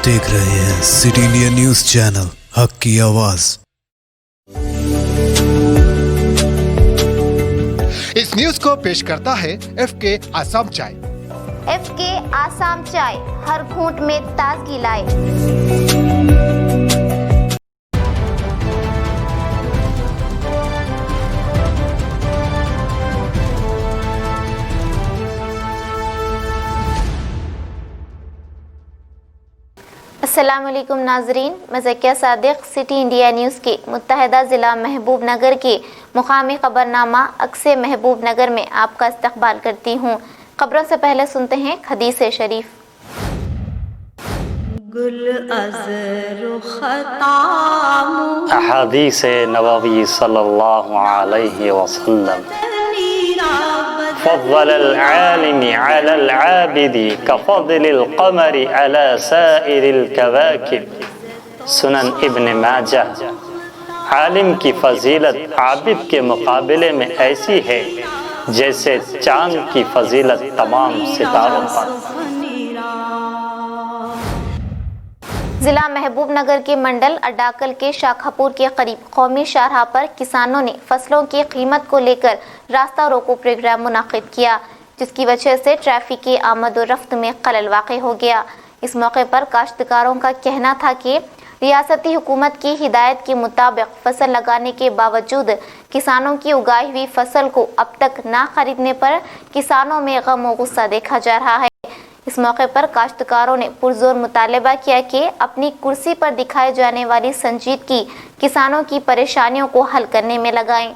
देख रहे हैं सिटी इंडिया न्यूज चैनल, हक की आवाज। इस न्यूज को पेश करता है एफके आसाम चाय। एफके आसाम चाय हर घूंट में ताजगी लाए। अस्सलामुअलैकुम नाजरीन, मैं Zakia Sadiq city India news के मुत्तहदा ज़िला महबूब नगर के मुकामी खबरनामा अक्से महबूब नगर में आपका इस्तकबाल करती हूँ। खबरों से पहले सुनते हैं हदीस शरीफ। अहादीस नबवी सल्लल्लाहु अलैहि वसल्लम फ़ज़्ज़लल आलिमी अलल आबिदी कफ़ज़लिल क़मरी अला साइरिल कवाकिब। सुनन इब्न माजाह। आलिम की फजीलत आबिद के मुकाबले में ऐसी है जैसे चांद की फजीलत तमाम सितारों पर। जिला महबूब नगर के मंडल अड्डाकल के शाखापुर के करीब कौमी शाहराह पर किसानों ने फसलों की कीमत को लेकर रास्ता रोको प्रोग्राम मुनाकिद किया, जिसकी वजह से ट्रैफिक की आमद और रफ्त में खलल वाक़ हो गया। इस मौके पर काश्तकारों का कहना था कि रियासती हुकूमत की हिदायत के मुताबिक फसल लगाने के बावजूद किसानों की उगाई हुई फसल को अब तक ना खरीदने पर किसानों में गम और गुस्सा देखा जा रहा है। इस मौके पर काश्तकारों ने पुरजोर मुतालबा किया कि अपनी कुर्सी पर दिखाई जाने वाली संजीदगी किसानों की परेशानियों को हल करने में लगाएं।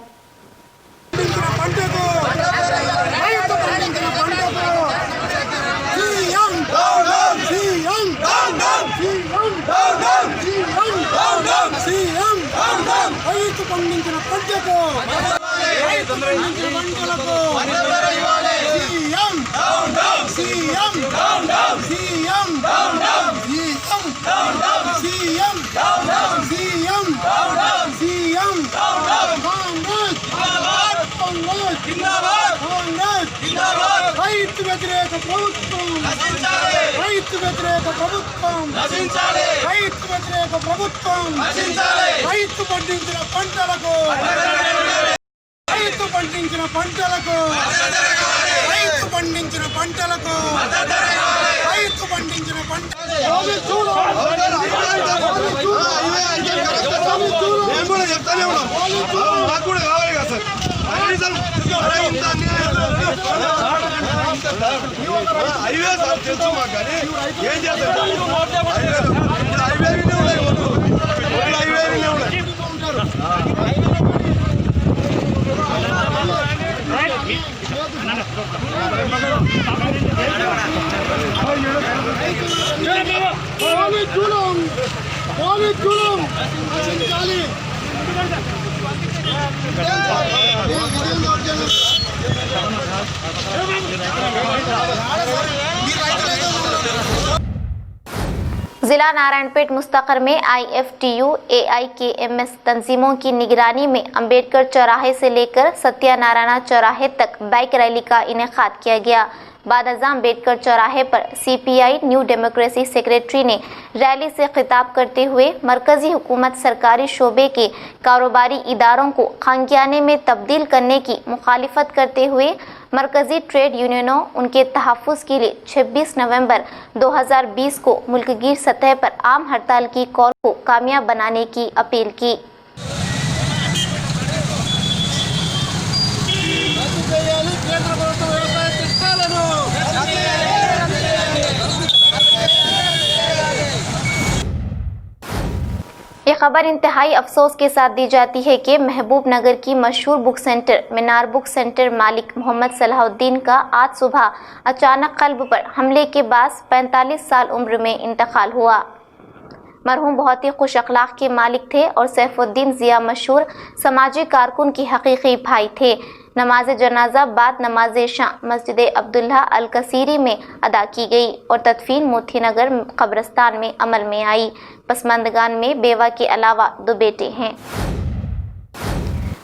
जिला नारायणपेट मुस्तकर में IFTU AIKMS तंजीमों की निगरानी में अंबेडकर चौराहे से लेकर सत्यानारायण चौराहे तक बाइक रैली का इनेकाद किया गया। बाद-अज़ां अम्बेडकर चौराहे पर CPI न्यू डेमोक्रेसी सेक्रेटरी ने रैली से खिताब करते हुए मरकजी हुकूमत सरकारी शोबे के कारोबारी इदारों को खानगियाने में तब्दील करने की मुखालिफत करते हुए मरकजी ट्रेड यूनियनों उनके तहफ़्फ़ुज़ के लिए 26 नवंबर 2020 को मुल्कगीर सतह पर आम हड़ताल की कॉल को कामयाब बनाने की अपील की। ये खबर इंतहाई अफसोस के साथ दी जाती है कि महबूब नगर की मशहूर बुक सेंटर मीनार बुक सेंटर मालिक मोहम्मद सलाहुद्दीन का आज सुबह अचानक कल्ब पर हमले के बाद 45 साल उम्र में इंतकाल हुआ। मरहूम बहुत ही खुश अखलाक के मालिक थे और सैफुद्दीन जिया मशहूर समाजी कारकुन की हकीकी भाई थे। नमाज जनाजा बाद नमाज शाम मस्जिद अब्दुल्ला अल कसीरी में अदा की गई और तदफीन मोती नगर कब्रस्तान में अमल में आई। पसमानदगान में बेवा के अलावा 2 बेटे हैं।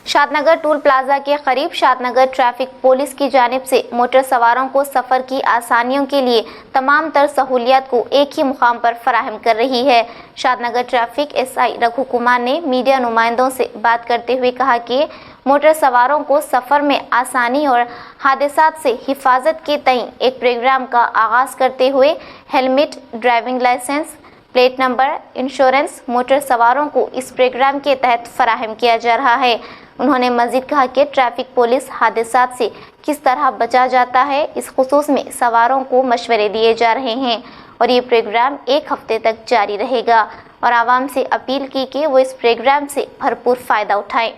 शादनगर टोल प्लाजा के करीब शादनगर ट्रैफिक पुलिस की जानिब से मोटर सवारों को सफ़र की आसानियों के लिए तमाम तर सहूलियात को एक ही मुकाम पर फराहम कर रही है। शादनगर ट्रैफिक SI रघु कुमार ने मीडिया नुमाइंदों से बात करते हुए कहा कि मोटर सवारों को सफ़र में आसानी और हादसात से हिफाजत के तय एक प्रोग्राम का आगाज़ करते हुए helmet, driving licence, plate number, insurance motor सवारों को इस प्रोग्राम के तहत फराहम किया जा रहा है। उन्होंने मजीद कहा कि ट्रैफिक पुलिस हादसात से किस तरह बचा जाता है, इस खुसूस में सवारों को मशवरे दिए जा रहे हैं और ये प्रोग्राम 1 हफ्ते तक जारी रहेगा और आवाम से अपील की कि वो इस प्रोग्राम से भरपूर फ़ायदा उठाएं।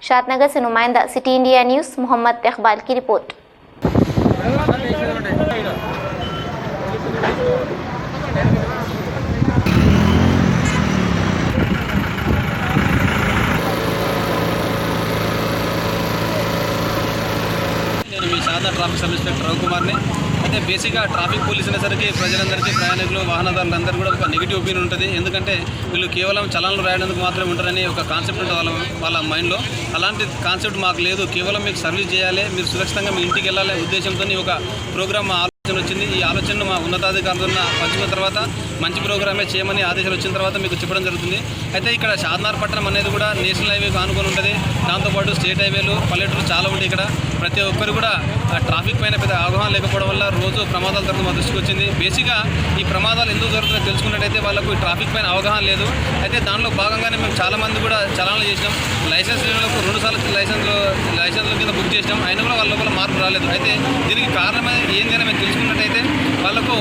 शादनगर से नुमाइंदा city India news Mohammed Iqbal की रिपोर्ट। ట్రాఫిక్ సబ్ ఇన్స్పెక్టర్ రవికుమార్ని అయితే బేసిక్గా ట్రాఫిక్ పోలీస్ అనేసరికి ప్రజలందరికీ ప్రయాణికులు వాహనదారులందరూ కూడా ఒక నెగిటివ్ ఒపీనియన్ ఉంటుంది. ఎందుకంటే వీళ్ళు కేవలం చలాన్లు రాయడానికి మాత్రమే ఉంటారని ఒక కాన్సెప్ట్ ఉంటుంది వాళ్ళ మైండ్లో. అలాంటి కాన్సెప్ట్ మాకు లేదు. కేవలం మీకు సర్వీస్ చేయాలి, మీరు సురక్షితంగా మీ ఇంటికి వెళ్ళాలి ఉద్దేశంతో ఒక ప్రోగ్రామ్ ఆలోచన వచ్చింది. ఈ ఆలోచనను మా ఉన్నతాధికారులతో పంచుకున్న తర్వాత మంచి ప్రోగ్రామే చేయమని ఆదేశాలు వచ్చిన తర్వాత మీకు చెప్పడం జరుగుతుంది. అయితే ఇక్కడ షాద్నగర్ పట్టణం అనేది కూడా నేషనల్ హైవేకి ఆనుకొని ఉంటుంది. దాంతోపాటు స్టేట్ హైవేలు, పల్లెటూరు చాలా ఉంటాయి. ఇక్కడ ప్రతి ఒక్కరు కూడా ట్రాఫిక్ పైన పెద్ద అవగాహన లేకపోవడం వల్ల రోజు ప్రమాదాలు జరుగుతూ మా దృష్టికి వచ్చింది. బేసిక్గా ఈ ప్రమాదాలు ఎందుకు జరుగుతుందో తెలుసుకున్నట్టయితే వాళ్ళకు ఈ ట్రాఫిక్ పైన అవగాహన లేదు. అయితే దానిలో భాగంగానే మేము చాలామంది కూడా చలాన్లు చేసినాం. లైసెన్స్ లేనులకు 2 సార్లు లైసెన్స్ల కింద బుక్ చేసినాం. అయినా కూడా వాళ్ళ లోపల మార్పు రాలేదు. అయితే దీనికి కారణమే ఏంటని మేము తెలుసుకున్నట్టయితే వాళ్ళకు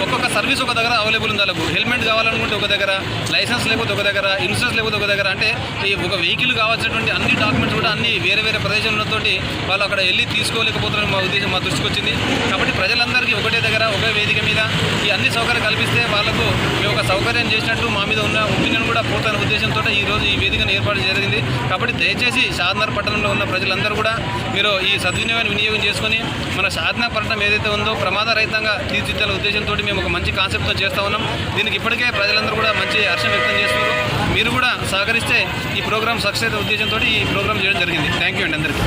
ఒక్కొక్క సర్వీస్ ఒక దగ్గర అవైలబుల్ ఉంది. వాళ్ళకు హెల్మెట్ కావాలనుకుంటే ఒక దగ్గర, లైసెన్స్ లేకపోతే ఒక దగ్గర, ఇన్సూరెన్స్ లేకపోతే ఒక దగ్గర. అంటే ఈ ఒక వెహికల్ కావాల్సినటువంటి అన్ని డాక్యుమెంట్స్ కూడా అన్ని వేరే వేరే ప్రదేశంతోటి వాళ్ళు అక్కడ వెళ్ళి తీసుకోలేకపోతున్నారని మా ఉద్దేశం, మా దృష్టికి వచ్చింది. కాబట్టి ప్రజలందరికీ ఒకటే దగ్గర ఒకే వేదిక మీద ఈ అన్ని సౌకర్యం కల్పిస్తే వాళ్ళకు మేము ఒక సౌకర్యం చేసినట్టు మా మీద ఉన్న ఒపీనియన్ కూడా పోతున్న ఉద్దేశంతో ఈరోజు ఈ వేదికను ఏర్పాటు జరిగింది. కాబట్టి దయచేసి షాద్నగర్ పట్టణంలో ఉన్న ప్రజలందరూ కూడా మీరు ఈ సద్వినియోగాన్ని వినియోగం చేసుకొని మన షాద్నగర్ పట్టణం ఏదైతే ఉందో ప్రమాదరహితంగా తీర్చిదిద్దాల ఉద్దేశంతో మేము ఒక మంచి కాన్సెప్ట్తో చేస్తూ ఉన్నాం. దీనికి ఇప్పటికే ప్రజలందరూ కూడా మంచి హర్షం వ్యక్తం చేస్తున్నారు. మీరు కూడా సహకరిస్తే ఈ ప్రోగ్రామ్ సక్సెస్ అయితే ఉద్దేశంతో ఈ ప్రోగ్రామ్ చేయడం జరిగింది. థ్యాంక్ యూ అండి అందరికీ.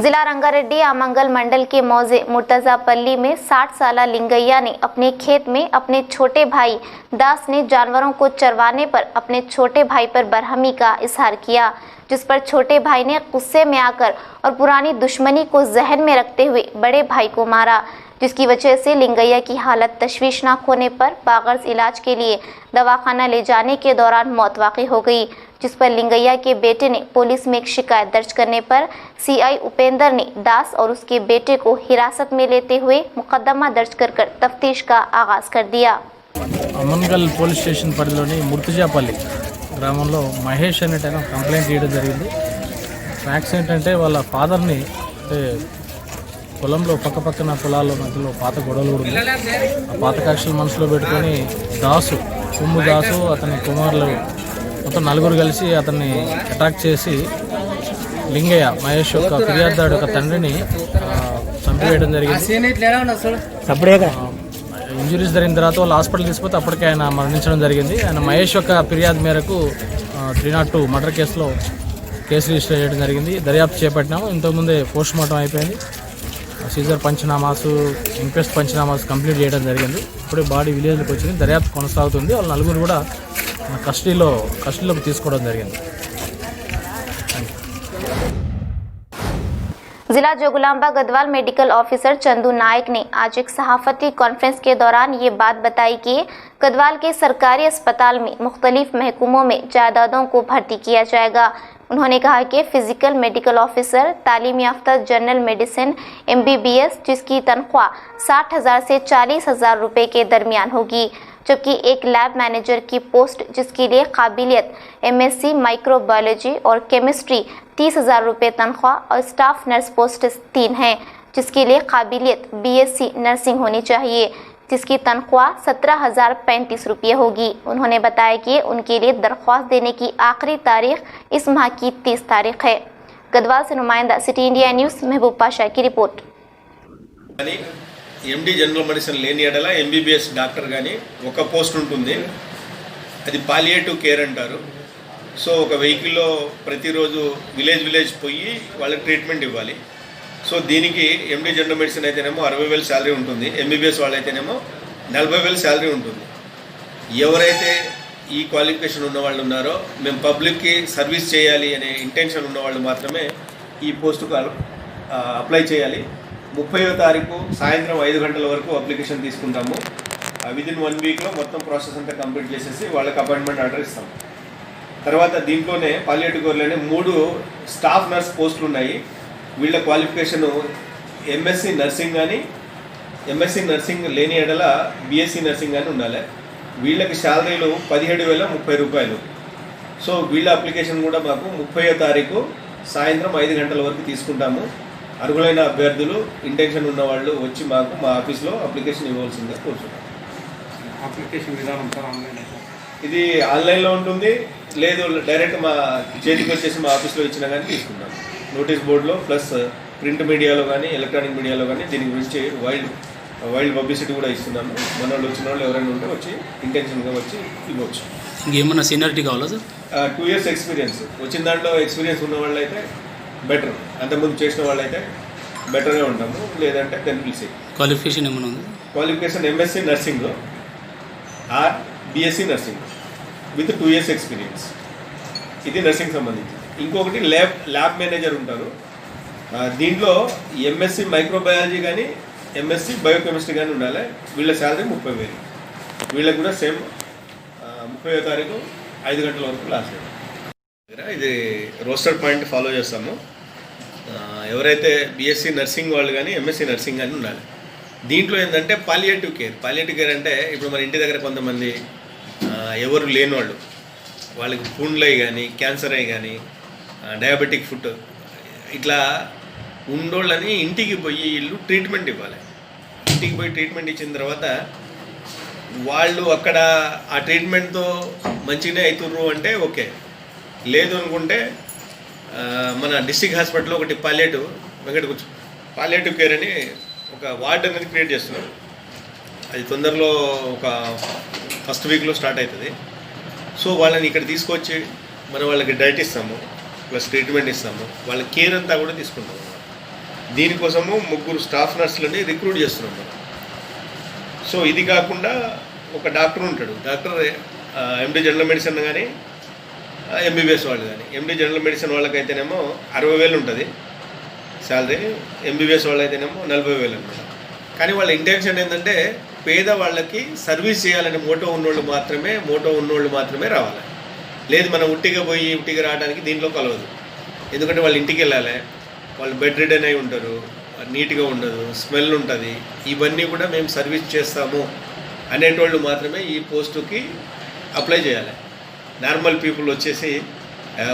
जिला रंगारेड्डी आमंगल मंडल के मौजे मुर्तजापल्ली में 60 साला लिंगैया ने अपने खेत में अपने छोटे भाई दास ने जानवरों को चरवाने पर अपने छोटे भाई पर बरहमी का इजहार किया, जिस पर छोटे भाई ने गुस्से में आकर और पुरानी दुश्मनी को जहन में रखते हुए बड़े भाई को मारा, जिसकी वजह से लिंगैया की हालत तशवीशनाक होने पर बागर्ज इलाज के लिए दवाखाना ले जाने के दौरान मौत वाक़ई हो गई, जिस पर लिंगैया के बेटे ने पुलिस में एक शिकायत दर्ज करने पर CI उपेंद्र ने दास और उसके बेटे को हिरासत में लेते हुए मुकदमा दर्ज कर तफ्तीश का आगाज़ कर दिया। అమన్గల్ పోలీస్ స్టేషన్ పరిధిలోని ముర్తుజాపల్లి గ్రామంలో మహేష్ అనేటైనా కంప్లైంట్ చేయడం జరిగింది. ఫ్యాక్ట్స్ ఏంటంటే వాళ్ళ ఫాదర్ని అంటే పొలంలో పక్కపక్కన పొలాల మధ్యలో పాత గొడవలు కూడా ఉన్నాయి. ఆ పాత కక్షలు మనసులో పెట్టుకొని దాసు, కుమ్ము దాసు, అతని కుమారులు మొత్తం 4 కలిసి అతన్ని అటాక్ చేసి లింగయ్య మహేష్ యొక్క ఫిర్యాదుదారు యొక్క తండ్రిని చంపివేయడం జరిగింది. ఇంజురీస్ జరిగిన తర్వాత వాళ్ళు హాస్పిటల్ తీసుకుపోతే అప్పటికే ఆయన మరణించడం జరిగింది. ఆయన మహేష్ యొక్క ఫిర్యాదు మేరకు 302 మర్డర్ కేసులో కేసు రిజిస్టర్ చేయడం జరిగింది. దర్యాప్తు చేపట్టినాము. ఇంతకుముందే పోస్ట్ మార్టం అయిపోయింది. సీజర్ పంచనామాసు, ఇంక్వెస్ట్ పంచనామాసు కంప్లీట్ చేయడం జరిగింది. ఇప్పుడే బాడీ విలేజ్కి వచ్చింది. దర్యాప్తు కొనసాగుతుంది. వాళ్ళు 4 కూడా కస్టడీలోకి తీసుకోవడం జరిగింది. जिला जोगुलांबा गढ़वाल मेडिकल ऑफिसर चंदू नायक ने आज एक सहाफती कॉन्फ्रेंस के दौरान ये बात बताई कि गढ़वाल के सरकारी अस्पताल में मुख्तलिफ महकूमों में जायदादों को भर्ती किया जाएगा। उन्होंने कहा कि फिजिकल मेडिकल ऑफिसर, तालीम याफ्ता जनरल मेडिसिन MBBS, जिसकी तनख्वाह 60,000 से 40,000 रुपये के दरमियान होगी, जबकि एक लैब मैनेजर की पोस्ट जिसके लिए काबिलियत MSc माइक्रोबायोलॉजी और केमिस्ट्री 30,000 रुपये तनख्वाह और स्टाफ नर्स पोस्ट 3 हैं, जिसके लिए काबिलियत BSc नर्सिंग होनी चाहिए, जिसकी तनख्वाह 17,035 रुपये होगी। उन्होंने बताया कि उनके लिए दरख्वास्त देने की आखिरी तारीख इस माह की 30 तारीख है। गढ़वाल से नुमाइंदा सिटी इंडिया न्यूज़ महबूब पाशा की रिपोर्ट। MD జనరల్ మెడిసిన్ లేని ఎడల MBBS డాక్టర్ కానీ ఒక పోస్ట్ ఉంటుంది. అది పాలియేటివ్ కేర్ అంటారు. సో ఒక వెహికల్లో ప్రతిరోజు విలేజ్ పోయి వాళ్ళకి ట్రీట్మెంట్ ఇవ్వాలి. సో దీనికి ఎండి జనరల్ మెడిసిన్ అయితేనేమో 60,000 శాలరీ ఉంటుంది, ఎంబీబీఎస్ వాళ్ళైతేనేమో 40,000 శాలరీ ఉంటుంది. ఎవరైతే ఈ క్వాలిఫికేషన్ ఉన్న వాళ్ళు ఉన్నారో, మేము పబ్లిక్కి సర్వీస్ చేయాలి అనే ఇంటెన్షన్ ఉన్న వాళ్ళు మాత్రమే ఈ పోస్టుకు అప్లై చేయాలి. 30వ తారీఖు సాయంత్రం 5 గంటల వరకు అప్లికేషన్ తీసుకుంటాము. విదిన్ 1 వీక్లో మొత్తం ప్రాసెస్ అంతా కంప్లీట్ చేసేసి వాళ్ళకి అపాయింట్మెంట్ ఆర్డర్ ఇస్తాం. తర్వాత దీంట్లోనే పాలియేటివ్ కేర్లోనే 3 స్టాఫ్ నర్స్ పోస్టులు ఉన్నాయి. వీళ్ళ క్వాలిఫికేషను ఎంఎస్సి నర్సింగ్ కానీ, ఎంఎస్సి నర్సింగ్ లేని ఎడల బీఎస్సీ నర్సింగ్ కానీ ఉండాలి. వీళ్ళకి శాలరీలు 17,030 రూపాయలు. సో వీళ్ళ అప్లికేషన్ కూడా మాకు 30వ తారీఖు సాయంత్రం 5 గంటల వరకు తీసుకుంటాము. అర్హులైన అభ్యర్థులు, ఇంటెన్షన్ ఉన్న వాళ్ళు వచ్చి మాకు మా ఆఫీస్లో అప్లికేషన్ ఇవ్వాల్సిందిగా కోరుతున్నాం. అప్లికేషన్ విధానం సార్ ఆన్లైన్ ఇది ఆన్లైన్లో ఉంటుంది, లేదు డైరెక్ట్ మా చేతికి వచ్చేసి మా ఆఫీస్లో ఇచ్చినా కానీ తీసుకుంటాం. నోటీస్ బోర్డులో ప్లస్ ప్రింట్ మీడియాలో కానీ ఎలక్ట్రానిక్ మీడియాలో కానీ దీని గురించి వైల్డ్ పబ్లిసిటీ కూడా ఇస్తున్నాము. మన వాళ్ళు వచ్చిన వాళ్ళు ఎవరైనా ఉంటే వచ్చి ఇంటెన్షన్గా వచ్చి ఇవ్వచ్చు. ఇంకేమన్నా సీనియారిటీ కావాలా సార్? 2 years ఎక్స్పీరియన్స్ వచ్చిన దాంట్లో ఎక్స్పీరియన్స్ ఉన్న వాళ్ళు అయితే బెటర్, అంతకుముందు చేసిన వాళ్ళు అయితే బెటర్గా ఉంటాము. లేదంటే తెలిసి క్వాలిఫికేషన్ ఏమైనా ఉంది? Qualification MSc nursing or BSc nursing with 2 years experience. ఇది నర్సింగ్ సంబంధించి. ఇంకొకటి ల్యాబ్ మేనేజర్ ఉంటారు. దీంట్లో ఎంఎస్సీ మైక్రోబయాలజీ కానీ ఎంఎస్సీ బయోకెమిస్ట్రీ కానీ ఉండాలి. వీళ్ళ శాలరీ 30,000. వీళ్ళకి కూడా సేమ్ 30వ తారీఖు 5 గంటల వరకు లాస్ట్ డేట్. ఇది రోస్టర్ పాయింట్ ఫాలో చేస్తాము. ఎవరైతే బీఎస్సీ నర్సింగ్ వాళ్ళు కానీ ఎంఎస్సీ నర్సింగ్ కానీ ఉండాలి. దీంట్లో ఏంటంటే పాలియేటివ్ కేర్ అంటే ఇప్పుడు మన ఇంటి దగ్గర కొంతమంది ఎవరు లేని వాళ్ళు, వాళ్ళకి పుండ్లు అయ్యి కానీ క్యాన్సర్ అయ్యి కానీ డయాబెటిక్ ఫుడ్ ఇట్లా ఉండోళ్ళని ఇంటికి పోయి వీళ్ళు ట్రీట్మెంట్ ఇవ్వాలి. ఇంటికి పోయి ట్రీట్మెంట్ ఇచ్చిన తర్వాత వాళ్ళు అక్కడ ఆ ట్రీట్మెంట్తో మంచిగానే అవుతుర్రు అంటే ఓకే, లేదు అనుకుంటే మన డిస్ట్రిక్ట్ హాస్పిటల్లో ఒకటి పాలియేటివ్ కేర్ అని ఒక వార్డ్ అనేది క్రియేట్ చేస్తున్నారు. అది తొందరలో ఒక ఫస్ట్ వీక్లో స్టార్ట్ అవుతుంది. సో వాళ్ళని ఇక్కడ తీసుకొచ్చి మనం వాళ్ళకి డైట్ ఇస్తాము, ప్లస్ ట్రీట్మెంట్ ఇస్తాము, వాళ్ళ కేర్ అంతా కూడా తీసుకుంటాము. దీనికోసము 3 స్టాఫ్ నర్సులని రిక్రూట్ చేస్తున్నాం మనం. సో ఇది కాకుండా ఒక డాక్టర్ ఉంటాడు. డాక్టర్ ఎండి జనరల్ మెడిసిన్ కానీ ఎంబీబీఎస్ వాళ్ళు కానీ. ఎండి జనరల్ మెడిసిన్ వాళ్ళకైతేనేమో 60,000 ఉంటుంది శాలరీ, ఎంబీబీఎస్ వాళ్ళైతేనేమో 40,000 అనమాట. కానీ వాళ్ళ ఇంటెన్షన్ ఏంటంటే పేదవాళ్ళకి సర్వీస్ చేయాలనే మోటో ఉన్నోళ్ళు మాత్రమే రావాలి. లేదు మనం ఉట్టిగా రావడానికి దీంట్లో కలవదు. ఎందుకంటే వాళ్ళు ఇంటికి వెళ్ళాలి, వాళ్ళు బెడ్ రిడెన్ అయి ఉంటారు, నీట్గా ఉండదు, స్మెల్ ఉంటుంది. ఇవన్నీ కూడా మేము సర్వీస్ చేస్తాము అనేటోళ్ళు మాత్రమే ఈ పోస్టుకి అప్లై చేయాలి. నార్మల్ పీపుల్ వచ్చేసి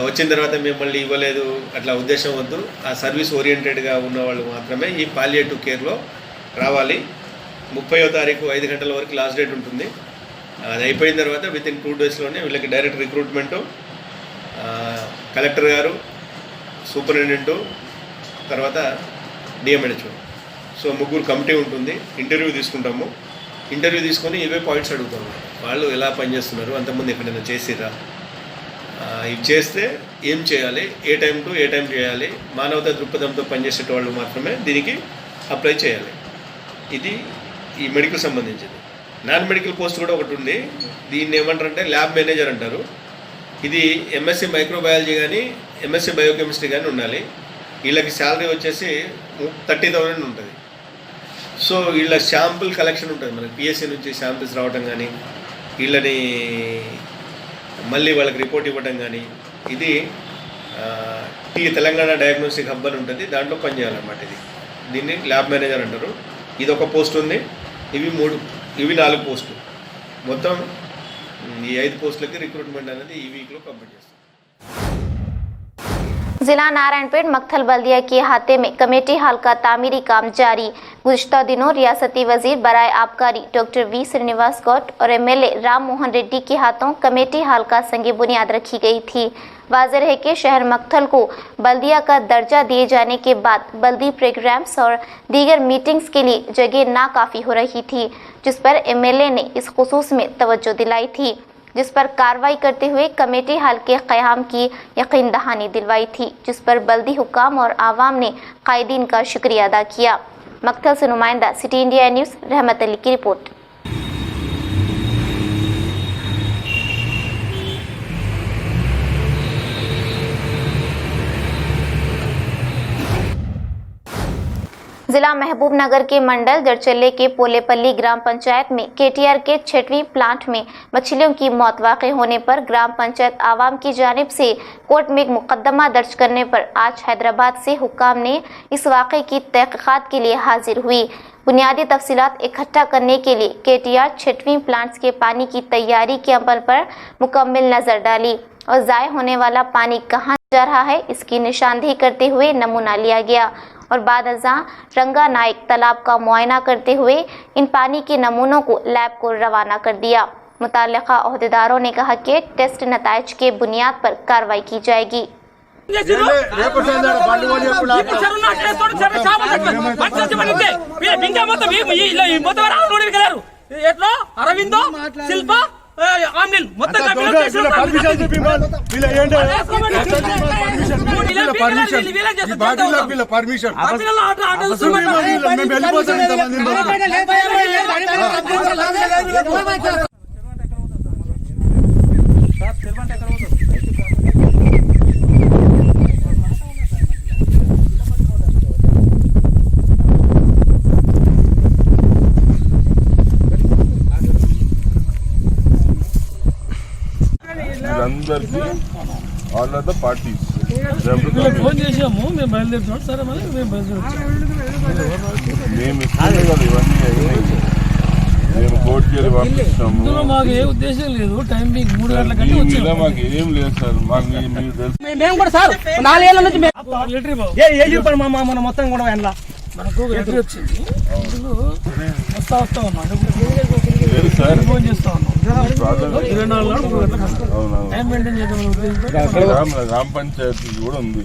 వచ్చిన తర్వాత మిమ్మల్ని ఇవ్వలేదు అట్లా ఉద్దేశం వద్దు. ఆ సర్వీస్ ఓరియంటెడ్గా ఉన్న వాళ్ళు మాత్రమే ఈ పాలియేటివ్ కేర్లో రావాలి. 30వ తారీఖు 5 గంటల వరకు లాస్ట్ డేట్ ఉంటుంది. అది అయిపోయిన తర్వాత వితిన్ 2 daysలోనే వీళ్ళకి డైరెక్ట్ రిక్రూట్మెంటు, కలెక్టర్ గారు, సూపరింటెండెంటు, తర్వాత డిఎంహెచ్ఓ. సో 3 కమిటీ ఉంటుంది. ఇంటర్వ్యూ తీసుకుంటాము. ఇంటర్వ్యూ తీసుకొని ఇవే పాయింట్స్ అడుగుతాము. వాళ్ళు ఎలా పనిచేస్తున్నారు, అంతకుముందు ఎక్కడైనా చేసిరా, ఇవి చేస్తే ఏం చేయాలి, ఏ టైం టు ఏ టైం చేయాలి, మానవతా దృక్పథంతో పనిచేసే వాళ్ళు మాత్రమే దీనికి అప్లై చేయాలి. ఇది ఈ మెడికల్ సంబంధించింది. నాన్ మెడికల్ పోస్ట్ కూడా ఒకటి ఉంది. దీన్ని ఏమంటారంటే ల్యాబ్ మేనేజర్ అంటారు. ఇది ఎంఎస్సీ మైక్రోబయాలజీ కానీ ఎంఎస్సీ బయోకెమిస్ట్రీ కానీ ఉండాలి. వీళ్ళకి శాలరీ వచ్చేసి 30,000 ఉంటుంది. సో వీళ్ళ శాంపుల్ కలెక్షన్ ఉంటుంది. మనకి పిఎస్సీ నుంచి శాంపిల్స్ రావడం కానీ, వీళ్ళని మళ్ళీ వాళ్ళకి రిపోర్ట్ ఇవ్వడం కానీ, ఇది తెలంగాణ డయాగ్నోస్టిక్ హబ్ అని ఉంటుంది. దాంట్లో పనిచేయాలన్నమాట. దీన్ని ల్యాబ్ మేనేజర్ అంటారు. ఇది ఒక పోస్ట్ ఉంది. ఇవి 4 పోస్టులు. మొత్తం ఈ 5 పోస్టులకి రిక్రూట్మెంట్ అనేది ఈ వీక్లో కంప్లీట్ చేస్తాం. जिला नारायणपेट मक्थल बल्दिया के अहाते में कमेटी हाल का तामीरी काम जारी। गुज़िश्ता दिनों रियासती वजीर बराए आबकारी डॉक्टर वी श्रीनिवास गौड और एमएलए राम मोहन रेड्डी के हाथों कमेटी हाल का संगे बुनियाद रखी गई थी। वाज़ेह है कि शहर मक्थल को बल्दिया का दर्जा दिए जाने के बाद बल्दी प्रोग्राम्स और दीगर मीटिंग्स के लिए जगह नाकाफ़ी हो रही थी, जिस पर एमएलए ने इस खुसूस में तवज्जो दिलाई थी। जिस पर कार्रवाई करते हुए कमेटी हाल के क़याम की यकीन दहानी दिलवाई थी, जिस पर बल्दी हुक्काम और आवाम ने कायदीन का शुक्रिया अदा किया। मक्तल से नुमाइंदा सिटी इंडिया न्यूज़ रहमत अली की रिपोर्ट। जिला महबूब नगर के मंडल जड़चल्ले के पोलेपल्ली ग्राम पंचायत में केटीआर के 6वीं प्लांट में मछलियों की मौत वाक़ होने पर ग्राम पंचायत आवाम की जानिब से कोर्ट में एक मुकदमा दर्ज करने पर आज हैदराबाद से हुक्काम ने इस वाक़े की तहक़ीक़ात के लिए हाजिर हुई। बुनियादी तफसीलात इकट्ठा करने के लिए केटीआर 6वीं प्लांट्स के पानी की तैयारी के अमल पर मुकम्मल नज़र डाली और ज़ाय होने वाला पानी कहाँ जा रहा है इसकी निशानदेही करते हुए नमूना लिया गया और बाद अज़ां रंगा नाइक तालाब का मुआयना करते हुए इन पानी के नमूनों को लैब को रवाना कर दिया। मुताल्लिक़ा अहदेदारों ने कहा कि टेस्ट नताइज के बुनियाद पर कार्रवाई की जाएगी। all other parties. ఫోన్ చేసాము, మేము బయలుదేరుతున్నాం. సరే మళ్ళీ మేము మేము కోర్టుకి వెళ్ళి పంపిస్తాము. ఇందులో మాకు ఏ ఉద్దేశం లేదు. టైమింగ్ 3 గంటల కంటే వచ్చాము. మాకు ఏం లేదు సార్. మాకు మీరు తెలుసు. మేము కూడా సార్ 4 ఏళ్ల నుంచి మన మొత్తం కూడా వెనలా మనకు ఎంట్రీ వచ్చింది. వస్తా ఉన్నాం. ఫోన్ చేస్తా ఉన్నాం. 24 టైం మెయింటైన్ చేద్దాం. గ్రామ పంచాయతీ కూడా ఉంది.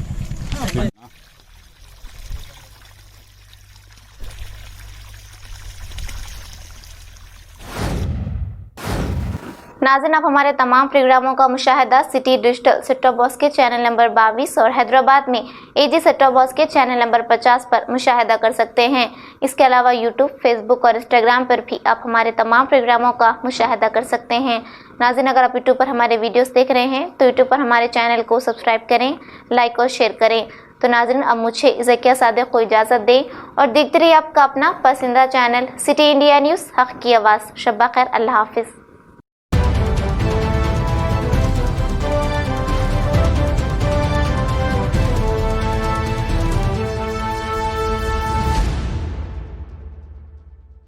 नाज़रीन, आप हमारे तमाम प्रोग्रामों का मुशाहिदा city digital set top box के चैनल नंबर 22 और हैदराबाद में एजी सेट टॉप बॉक्स के चैनल नंबर 50 पर मुशाहिदा कर सकते हैं। इसके अलावा यूट्यूब, फेसबुक और इंस्टाग्राम पर भी आप हमारे तमाम प्रोग्रामों का मुशाहिदा कर सकते हैं। नाज़रीन, अगर आप यूट्यूब पर हमारे वीडियोस देख रहे हैं तो यूट्यूब पर हमारे चैनल को सब्सक्राइब करें, लाइक और शेयर करें। तो नाज़रीन, अब मुझे ज़किया सादिक को इजाज़त दें और देखते रहिए आपका अपना पसंदीदा चैनल सिटी इंडिया न्यूज़, हक़ की आवाज़। शब्बा खैर, अल्लाह हाफ़िज़।